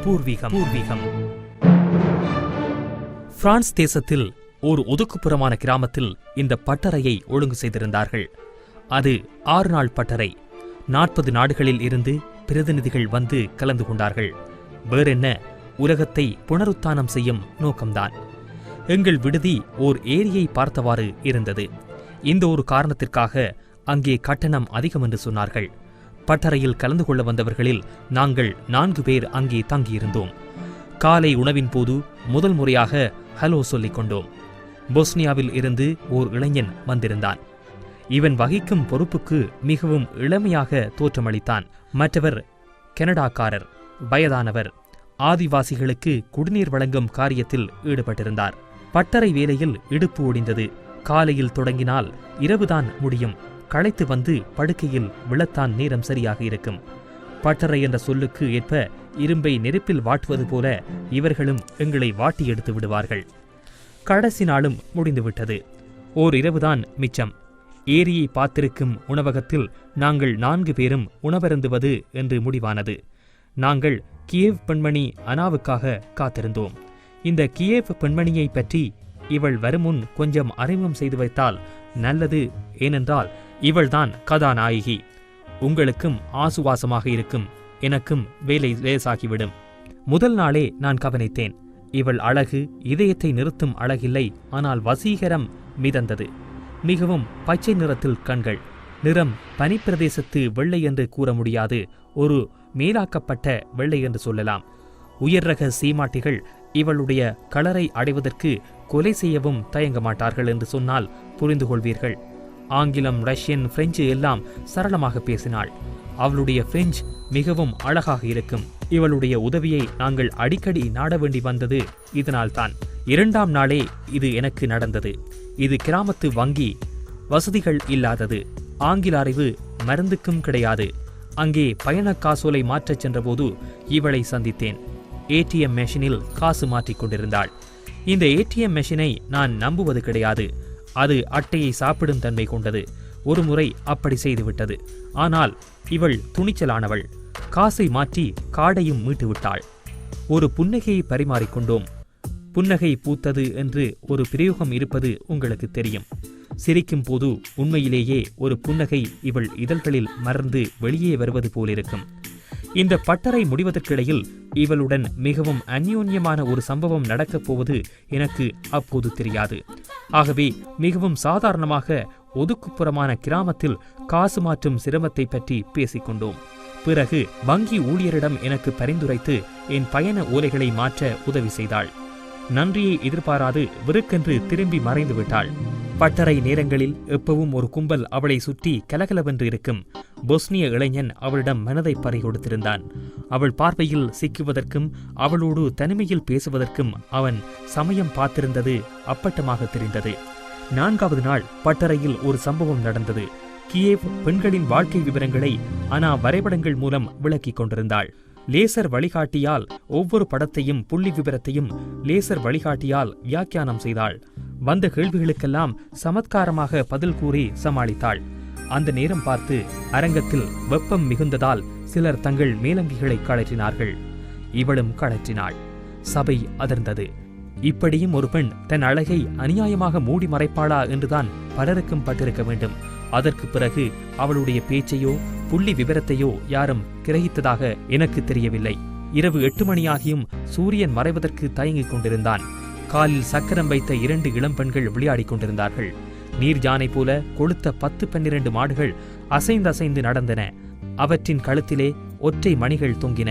பூர்வீகம். பிரான்ஸ் தேசத்தில் ஒரு ஒதுக்குப்புறமான கிராமத்தில் இந்த பட்டறையை ஒழுங்கு செய்திருந்தார்கள். அது 6 நாள் பட்டறை. 40 நாடுகளில் இருந்து பிரதிநிதிகள் வந்து கலந்து கொண்டார்கள். வேறென்ன, உலகத்தை புனருத்தானம் செய்யும் நோக்கம்தான். எங்கள் விடுதி ஓர் ஏரியை பார்த்தவாறு இருந்தது. இந்த ஒரு காரணத்திற்காக அங்கே கட்டணம் அதிகம் என்று சொன்னார்கள். பட்டறையில் கலந்து கொள்ள வந்தவர்களில் நாங்கள் 4 பேர் அங்கே தங்கியிருந்தோம். காலை உணவின் போது முதல் முறையாக ஹலோ சொல்லிக் கொண்டோம். பொஸ்னியாவில் இருந்து ஓர் இளைஞன் வந்திருந்தான். இவன் வகிக்கும் பொறுப்புக்கு மிகவும் இளமையாக தோற்றமளித்தான். மற்றவர் கனடாக்காரர், வயதானவர், ஆதிவாசிகளுக்கு குடிநீர் வழங்கும் காரியத்தில் ஈடுபட்டிருந்தார். பட்டறை வேலையில் இடுப்பு ஒடிந்தது. காலையில் தொடங்கினால் இரவுதான் முடியும். களைத்து வந்து படுக்கையில் விழத்தான் நேரம் சரியாக இருக்கும். பட்டறை என்ற சொல்லுக்கு ஏற்ப இரும்பை நெருப்பில் வாட்டுவது போல இவர்களும் எங்களை வாட்டி எடுத்து விடுவார்கள். கடைசி நாளும் முடிந்துவிட்டது. ஓர் இரவுதான் மிச்சம். ஏரியை பார்த்திருக்கும் உணவகத்தில் நாங்கள் 4 பேரும் உணவருந்துவது என்று முடிவானது. நாங்கள் கியேவ் பெண்மணி அனாவுக்காக காத்திருந்தோம். இந்த கியேவ் பெண்மணியை பற்றி இவள் வருமுன் கொஞ்சம் அறிமுகம் செய்து வைத்தால் நல்லது. ஏனென்றால் இவள்தான் கதாநாயகி. உங்களுக்கும் ஆசுவாசமாக இருக்கும், எனக்கும் வேலை லேசாகிவிடும். முதல் நாளே நான் கவனித்தேன். இவள் அழகு இதயத்தை நிறுத்தும் அழகில்லை, ஆனால் வசீகரம் மிதந்தது. மிகவும் பச்சை நிறத்தில் கண்கள். நிறம் பனிப்பிரதேசத்து வெள்ளை என்று கூற முடியாது, ஒரு மேலாக்கப்பட்ட வெள்ளை என்று சொல்லலாம். உயர் ரக சீமாட்டிகள் இவளுடைய கலரை அடைவதற்கு கொலை செய்யவும் தயங்க மாட்டார்கள் என்று சொன்னால் புரிந்து கொள்வீர்கள். ஆங்கிலம், ரஷ்யன், பிரெஞ்சு எல்லாம் சரளமாக பேசினாள். அவளுடைய பிரெஞ்சு மிகவும் அழகாக இருக்கும். இவளுடைய உதவியை நாங்கள் அடிக்கடி நாட வேண்டி வந்தது இதனால்தான். 2ஆம் நாளே இது எனக்கு நடந்தது. இது கிராமத்து வங்கி, வசதிகள் இல்லாதது. ஆங்கில அறிவு மருந்துக்கும் கிடையாது. அங்கே பயண காசோலை மாற்றச் சென்றபோது இவளை சந்தித்தேன். ஏடிஎம் மெஷினில் காசு மாற்றிக் கொண்டிருந்தாள். இந்த ஏடிஎம் மெஷினை நான் நம்புவது கிடையாது. அது அட்டையை சாப்பிடும் தன்மை கொண்டது. ஒரு முறை அப்படி செய்துவிட்டது. ஆனால் இவள் துணிச்சலானவள். காசை மாற்றி காடையும் மீட்டுவிட்டாள். ஒரு புன்னகையை பரிமாறிக்கொண்டோம். புன்னகை பூத்தது என்று ஒரு பிரயோகம் இருப்பது உங்களுக்கு தெரியும். சிரிக்கும் போது உண்மையிலேயே ஒரு புன்னகை இவள் இதழ்களில் மறந்து வெளியே வருவது போலிருக்கும். இந்த பட்டறை முடிவதற்கிடையில் இவளுடன் மிகவும் அந்யோன்யமான ஒரு சம்பவம் நடக்கப் போவது எனக்கு அப்போது தெரியாது. ஆகவே மிகவும் சாதாரணமாக ஒதுக்குப்புறமான கிராமத்தில் காசு மாற்றும் சிரமத்தை பற்றி பேசிக்கொண்டோம். பிறகு வங்கி ஊழியரிடம் எனக்கு பரிந்துரைத்து என் பயண ஓலைகளை மாற்ற உதவி செய்தாள். நன்றியை எதிர்பாராது விருக்கென்று திரும்பி மறைந்து விட்டாள். பட்டறை நேரங்களில் எப்பவும் ஒரு கும்பல் அவளை சுற்றி கலகலவென்று இருக்கும். பொஸ்னிய இளைஞன் அவளிடம் மனதை பறி கொடுத்திருந்தான். அவள் பார்வையில் சிக்குவதற்கும் அவளோடு தனிமையில் பேசுவதற்கும் அவன் சமயம் பார்த்திருந்தது அப்பட்டமாக தெரிந்தது. 4ஆவது நாள் பட்டறையில் ஒரு சம்பவம் நடந்தது. கியேவ் பெண்களின் வாழ்க்கை விவரங்களை அனா வரைபடங்கள் மூலம் விளக்கிக் கொண்டிருந்தாள். லேசர் வழிகாட்டியால் ஒவ்வொரு படத்தையும் புள்ளி விவரத்தையும் லேசர் வழிகாட்டியால் வியாக்கியானம் செய்தாள். வந்த கேள்விகளுக்கெல்லாம் சமத்காரமாக பதில் கூறி சமாளித்தாள். அந்த நேரம் பார்த்து அரங்கத்தில் வெப்பம் மிகுந்ததால் சிலர் தங்கள் மேலங்கிகளை கழற்றினார்கள். இவளும் கழற்றினாள். சபை அதிர்ந்தது. இப்படியும் ஒரு பெண் தன் அழகை அநியாயமாக மூடி மறைப்பாளா என்றுதான் பலருக்கும் பட்டிருக்க வேண்டும். அதற்கு பிறகு அவளுடைய பேச்சையோ புள்ளி விவரத்தையோ யாரும் கிரகித்ததாக எனக்கு தெரியவில்லை. இரவு 8 மணியாகியும் சூரியன் மறைவதற்கு தயங்கிக் கொண்டிருந்தான். காலில் சக்கரம் வைத்த 2 இளம்பெண்கள் விளையாடிக் கொண்டிருந்தார்கள். நீர் ஜானை போல கொளுத்த 10-12 மாடுகள் அசைந்து நடந்தன. அவற்றின் கழுத்திலே ஒற்றை மணிகள் தொங்கின.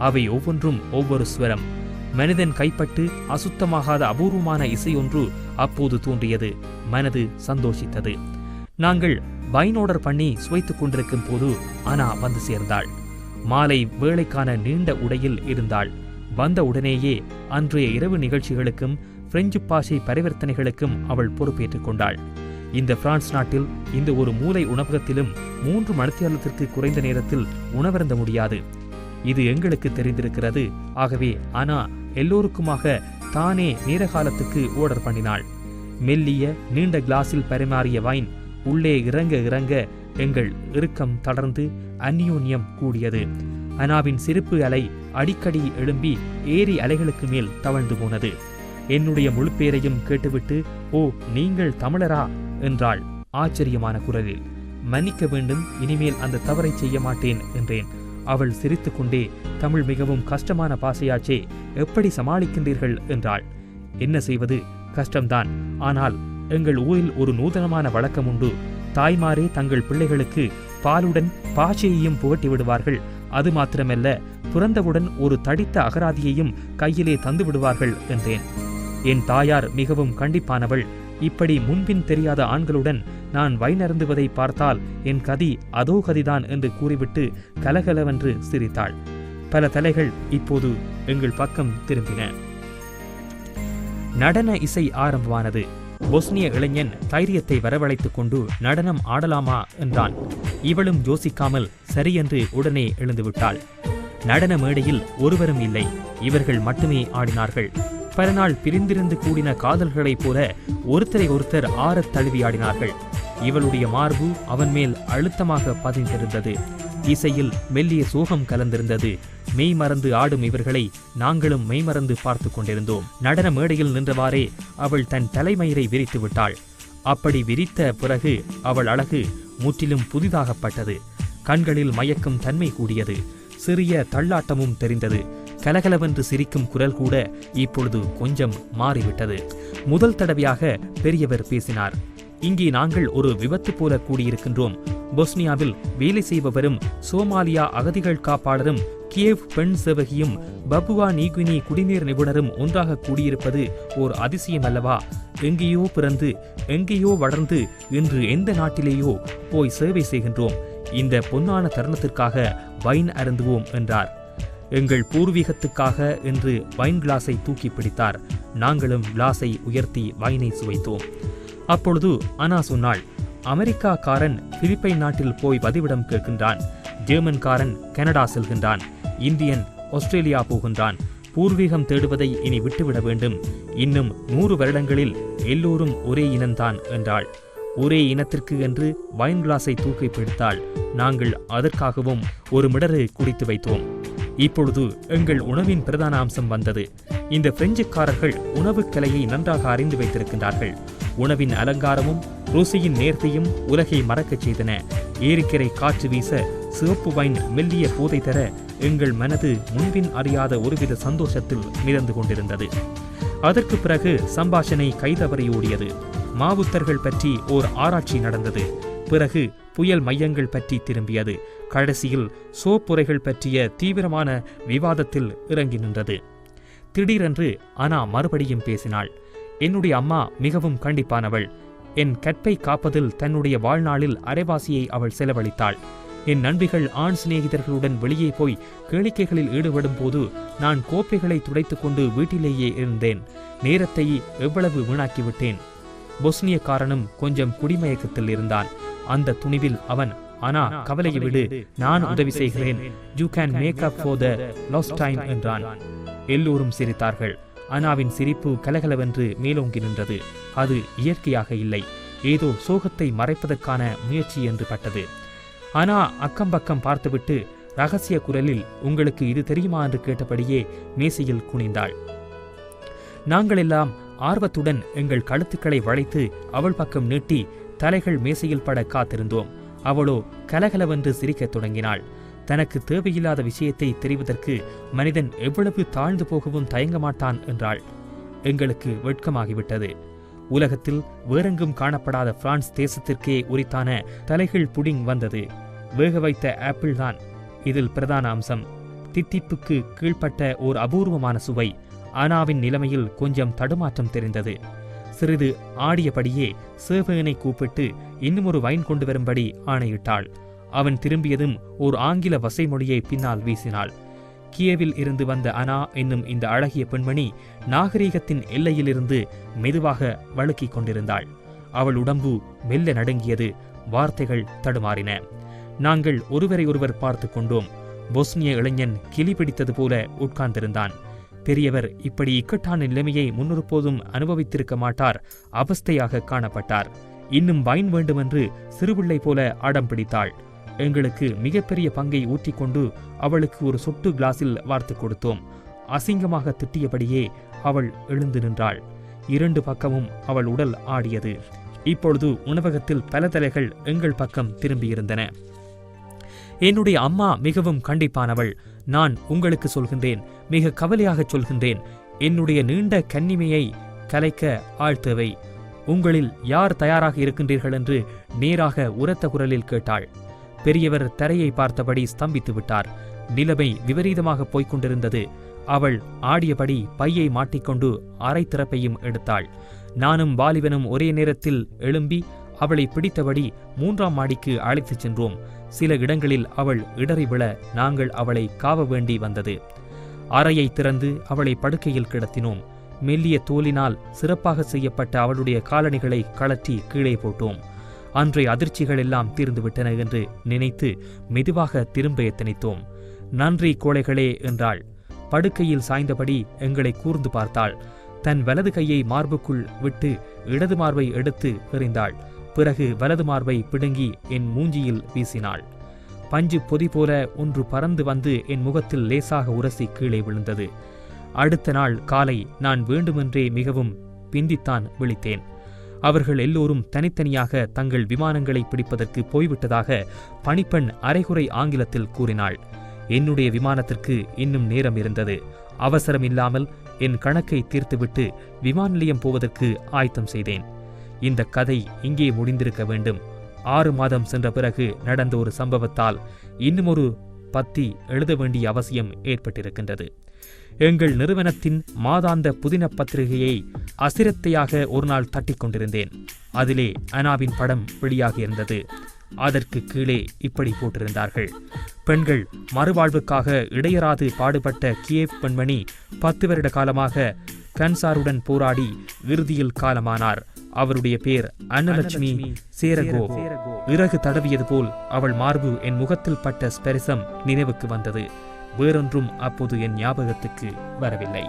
அவை ஒவ்வொன்றும் ஒவ்வொரு ஸ்வரம். மனிதன் கைப்பட்டு அசுத்தமாகாத அபூர்வமான இசையொன்று அப்போது தோன்றியது. மனது சந்தோஷித்தது. நாங்கள் வைன் ஆர்டர் பண்ணி சுவைத்துக் கொண்டிருக்கும் போது அனா வந்து சேர்ந்தாள். மாலை வேளைக்கான நீண்ட உடையில் இருந்தாள். வந்த உடனேயே அன்றைய இரவு நிகழ்ச்சிகளுக்கும் பிரெஞ்சு பாஷை பரிவர்த்தனைகளுக்கும் அவள் பொறுப்பேற்றுக் கொண்டாள். இந்த பிரான்ஸ் நாட்டில் இந்த ஒரு மூலை உணவகத்திலும் 3 மணித்தியாலத்திற்கு குறைந்த நேரத்தில் உணவருந்த முடியாது. இது எங்களுக்கு தெரிந்திருக்கிறது. ஆகவே அனா எல்லோருக்குமாக தானே நேர காலத்துக்கு ஆர்டர் பண்ணினாள். மெல்லிய நீண்ட கிளாஸில் பரிமாறிய வைன் உள்ளே இறங்க இறங்க எங்கள் இறுக்கம் தளர்ந்து அந்யோன்யம் கூடியது. அனாவின் சிரிப்பு அலை அடிக்கடி எழும்பி ஏரி அலைகளுக்கு மேல் தவழ்ந்து போனது. என்னுடைய முழு பேரையும் கேட்டுவிட்டு, ஓ, நீங்கள் தமிழரா என்றாள் ஆச்சரியமான குரலில். மன்னிக்க வேண்டும், இனிமேல் அந்த தவறை செய்ய மாட்டேன் என்றேன். அவள் சிரித்துக்கொண்டே, தமிழ் மிகவும் கஷ்டமான பாஷையாச்சே, எப்படி சமாளிக்கின்றீர்கள் என்றாள். என்ன செய்வது, கஷ்டம்தான். ஆனால் எங்கள் ஊரில் ஒரு நூதனமான வழக்கம் உண்டு. தாய்மாரே தங்கள் பிள்ளைகளுக்கு பாலுடன் பாஷையையும் புகட்டி விடுவார்கள். அது மாத்திரமல்ல, பிறந்தவுடன் ஒரு தடித்த அகராதியையும் கையிலே தந்து விடுவார்கள் என்றேன். என் தாயார் மிகவும் கண்டிப்பானவள். இப்படி முன்பின் தெரியாத ஆண்களுடன் நான் வைனருந்துவதை பார்த்தால் என் கதி அதோ கதிதான் என்று கூறிவிட்டு கலகலவென்று சிரித்தாள். பல தலைகள் இப்போது எங்கள் பக்கம் திரும்பின. நடன இசை ஆரம்பமானது. பொஸ்னிய இளைஞன் தைரியத்தை வரவழைத்துக் கொண்டு நடனம் ஆடலாமா என்றான். இவளும் யோசிக்காமல் சரியென்று உடனே எழுந்துவிட்டாள். நடன மேடையில் ஒருவரும் இல்லை, இவர்கள் மட்டுமே ஆடினார்கள். பல நாள் பிரிந்திருந்து கூடின காதல்களைப் போல ஒருத்தரை ஒருத்தர் ஆறத் தழுவி ஆடினார்கள். இவளுடைய மார்பு அவன் மேல் அழுத்தமாக பதிந்திருந்தது. இசையில் மெல்லிய சோகம் கலந்திருந்தது. மெய் மறந்து ஆடும் இவர்களை நாங்களும் மெய்மறந்து பார்த்து கொண்டிருந்தோம். நடன மேடையில் நின்றவாறே அவள் தன் தலைமயிரை விரித்து விட்டாள். அப்படி விரித்த பிறகு அவள் அழகு முற்றிலும் புதிதாகப்பட்டது. கண்களில் மயக்கும் தன்மை கூடியது. சிறிய தள்ளாட்டமும் தெரிந்தது. கலகலவென்று சிரிக்கும் குரல் கூட இப்பொழுது கொஞ்சம் மாறிவிட்டது. முதல் தடவையாக பெரியவர் பேசினார். இங்கே நாங்கள் ஒரு விபத்து போல கூடியிருக்கின்றோம். பொஸ்னியாவில் வேலை செய்பவரும் சோமாலியா அகதிகள் காப்பாளரும் கியேவ் பெண் சேவகியும் பப்புவா நியூகினி குடிநீர் நிபுணரும் ஒன்றாக கூடியிருப்பது ஓர் அதிசயம் அல்லவா? எங்கேயோ பிறந்து எங்கேயோ வளர்ந்து இன்று எந்த நாட்டிலேயோ போய் சேவை செய்கின்றோம். இந்த பொன்னான தருணத்திற்காக வைன் அருந்துவோம் என்றார். எங்கள் பூர்வீகத்துக்காக என்று வைன் கிளாஸை தூக்கி பிடித்தார். நாங்களும் கிளாஸை உயர்த்தி வைனை சுவைத்தோம். அப்பொழுது அனா சொன்னாள், அமெரிக்காக்காரன் பிலிப்பைன் நாட்டில் போய் வதிவிடம் கேட்கின்றான். ஜெர்மன்காரன் கனடா செல்கின்றான். இந்தியன் ஆஸ்திரேலியா போகின்றான். பூர்வீகம் தேடுவதை இனி விட்டுவிட வேண்டும். இன்னும் 100 வருடங்களில் எல்லோரும் ஒரே இனம்தான் என்றாள். ஒரே இனத்திற்கு என்று வைன் கிளாஸை தூக்கி பிடித்தாள். நாங்கள் அதற்காகவும் ஒரு மிடறு குடித்து வைத்தோம். இப்பொழுது எங்கள் உணவின் பிரதான அம்சம் வந்தது. இந்த பிரெஞ்சுக்காரர்கள் உணவுக் கலையை நன்றாக அறிந்து வைத்திருக்கின்றார்கள். உணவின் அலங்காரமும் ருசியின் நேர்த்தியும் உலகை மறக்கச் செய்தன. ஏரிக்கரை காற்று வீச சிவப்பு வைன் மெல்லிய போதை தர எங்கள் மனது முன்பின் அறியாத ஒருவித சந்தோஷத்தில் மிதந்து கொண்டிருந்தது. அதற்கு பிறகு சம்பாஷணை கைதவறி ஓடியது. மாவுத்தர்கள் பற்றி ஓர் ஆராய்ச்சி நடந்தது. பிறகு புயல் மையங்கள் பற்றி திரும்பியது. கடைசியில் சோப்புரைகள் பற்றிய தீவிரமான விவாதத்தில் இறங்கி நின்றது. திடீரென்று அனா மறுபடியும் பேசினாள். என்னுடைய அம்மா மிகவும் கண்டிப்பானவள். என் கற்பை காப்பதில் தன்னுடைய வாழ்நாளில் அரைவாசியை அவள் செலவழித்தாள். என் நண்பிகள் ஆண் சிநேகிதர்களுடன் வெளியே போய் கேளிக்கைகளில் ஈடுபடும் போது நான் கோப்பைகளை துடைத்துக் கொண்டு வீட்டிலேயே இருந்தேன். நேரத்தை எவ்வளவு வீணாக்கிவிட்டேன். பொஸ்னியக்காரனும் கொஞ்சம் குடிமயக்கத்தில் இருந்தான். அந்த துணிவில் அவன், ஆனா கவலையை விடு, நான் உதவி செய்கிறேன், you can make up for the lost time என்றான். எல்லோரும் சிரித்தார்கள். அனாவின் சிரிப்பு கலகலவென்று மேலோங்கி நின்றது. அது இயற்கையாக இல்லை, ஏதோ சோகத்தை மறைப்பதற்கான முயற்சி என்று பட்டது. அனா அக்கம்பக்கம் பார்த்துவிட்டு ரகசிய குரலில், உங்களுக்கு இது தெரியுமா என்று கேட்டபடியே மேசையில் குனிந்தாள். நாங்களெல்லாம் ஆர்வத்துடன் எங்கள் கழுத்துக்களை வளைத்து அவள் பக்கம் நீட்டி தலைகள் மேசையில் பட காத்திருந்தோம். அவளோ கலகலவென்று சிரிக்கத் தொடங்கினாள். தனக்கு தேவையில்லாத விஷயத்தை தெரிவதற்கு மனிதன் எவ்வளவு தாழ்ந்து போகவும் தயங்க மாட்டான் என்றாள். எங்களுக்கு வெட்கமாகிவிட்டது. உலகத்தில் வேறெங்கும் காணப்படாத பிரான்ஸ் தேசத்திற்கே உரித்தான தலைகள் புடிங் வந்தது. வேக வைத்த ஆப்பிள் தான் இதில் பிரதான அம்சம். தித்திப்புக்கு கீழ்ப்பட்ட ஓர் அபூர்வமான சுவை. அனாவின் நிலைமையில் கொஞ்சம் தடுமாற்றம் தெரிந்தது. சிறிது ஆடியபடியே சேவகனை கூப்பிட்டு இன்னும் ஒரு வைன் கொண்டு வரும்படி ஆணையிட்டாள். அவன் திரும்பியதும் ஓர் ஆங்கில வசைமொழியை பின்னால் வீசினாள். கியேவில் இருந்து வந்த அனா என்னும் இந்த அழகிய பெண்மணி நாகரீகத்தின் எல்லையிலிருந்து மெதுவாக வழுக்கிக் கொண்டிருந்தாள். அவள் உடம்பு மெல்ல நடுங்கியது. வார்த்தைகள் தடுமாறின. நாங்கள் ஒருவரை ஒருவர் பார்த்து கொண்டோம். பொஸ்னிய இளைஞன் கிளி பிடித்தது போல உட்கார்ந்திருந்தான். பெரியவர் இப்படி இக்கட்டான நிலைமையை முன்னொருபோதும் அனுபவித்திருக்க மாட்டார். அவஸ்தையாக காணப்பட்டார். இன்னும் வைன் வேண்டுமென்று சிறுபிள்ளை போல அடம் பிடித்தாள். எங்களுக்கு மிகப்பெரிய பங்கை ஊற்றிக்கொண்டு அவளுக்கு ஒரு சொட்டு கிளாஸில் வார்த்து கொடுத்தோம். அசிங்கமாக திட்டியபடியே அவள் எழுந்து நின்றாள். 2 பக்கமும் அவள் உடல் ஆடியது. இப்பொழுது உணவகத்தில் பல தலைகள் எங்கள் பக்கம் திரும்பியிருந்தன. என்னுடைய அம்மா மிகவும் கண்டிப்பானவள். நான் உங்களுக்கு சொல்கின்றேன், மிக கவலையாகச் சொல்கின்றேன், என்னுடைய நீண்ட கன்னிமையை கலைக்க ஆள் தேவை. உங்களில் யார் தயாராக இருக்கின்றீர்கள் என்று நேராக உரத்த குரலில் கேட்டாள். பெரியவர் தரையை பார்த்தபடி ஸ்தம்பித்து விட்டார். நிலைமை விபரீதமாக போய்க் கொண்டிருந்தது. அவள் ஆடியபடி பையை மாட்டிக்கொண்டு அரை திறப்பையும் எடுத்தாள். நானும் வாலிபனும் ஒரே நேரத்தில் எழும்பி அவளை பிடித்தபடி 3ஆம் மாடிக்கு அழைத்துச் சென்றோம். சில இடங்களில் அவள் இடறி விழ நாங்கள் அவளை காவ வேண்டி வந்தது. அறையை திறந்து அவளை படுக்கையில் கிடத்தினோம். மெல்லிய தோலினால் சிறப்பாக செய்யப்பட்ட அவளுடைய காலணிகளை கழற்றி கீழே போட்டோம். அன்றைய அதிர்ச்சிகள் எல்லாம் தீர்ந்துவிட்டன என்று நினைத்து மெதுவாக திரும்ப எத்தனித்தோம். நன்றி கோழைகளே என்றாள். படுக்கையில் சாய்ந்தபடி எங்களை கூர்ந்து பார்த்தாள். தன் வலது கையை மார்புக்குள் விட்டு இடது மார்பை எடுத்து எறிந்தாள். பிறகு வலது மார்பை பிடுங்கி என் மூஞ்சியில் வீசினாள். பஞ்சு பொதி போல ஒன்று பறந்து வந்து என் முகத்தில் லேசாக உரசி கீழே விழுந்தது. அடுத்த நாள் காலை நான் வேண்டுமென்றே மிகவும் பிந்தித்தான் விழித்தேன். அவர்கள் எல்லோரும் தனித்தனியாக தங்கள் விமானங்களை பிடிப்பதற்கு போய்விட்டதாக பணிப்பெண் அரைகுறை ஆங்கிலத்தில் கூறினாள். என்னுடைய விமானத்திற்கு இன்னும் நேரம் இருந்தது. அவசரம் இல்லாமல் என் கணக்கை தீர்த்துவிட்டு விமான நிலையம் போவதற்கு ஆயத்தம் செய்தேன். இந்த கதை இங்கே முடிந்திருக்க வேண்டும். 6 மாதம் சென்ற பிறகு நடந்த ஒரு சம்பவத்தால் இன்னும் ஒரு பத்தி எழுத வேண்டிய அவசியம் ஏற்பட்டிருக்கின்றது. எங்கள் நிறுவனத்தின் மாதாந்த புதின பத்திரிகையை அசிரத்தையாக ஒரு நாள் தட்டிக் கொண்டிருந்தேன். அதிலே அனாவின் படம் வெளியாகியிருந்தது. அதற்கு கீழே இப்படி போட்டிருந்தார்கள்: பெண்கள் மறுவாழ்வுக்காக இடையராது பாடுபட்ட கியேவ் பெண்மணி 10 வருட காலமாக கன்சாருடன் போராடி இறுதியில் காலமானார். அவருடைய பேர் அன்னலட்சுமி சேரகோவ். இறகு தடவியது போல் அவள் மார்பு என் முகத்தில் பட்ட ஸ்பரிசம் நினைவுக்கு வந்தது. வேறொன்றும் அப்போது என் ஞாபகத்துக்கு வரவில்லை.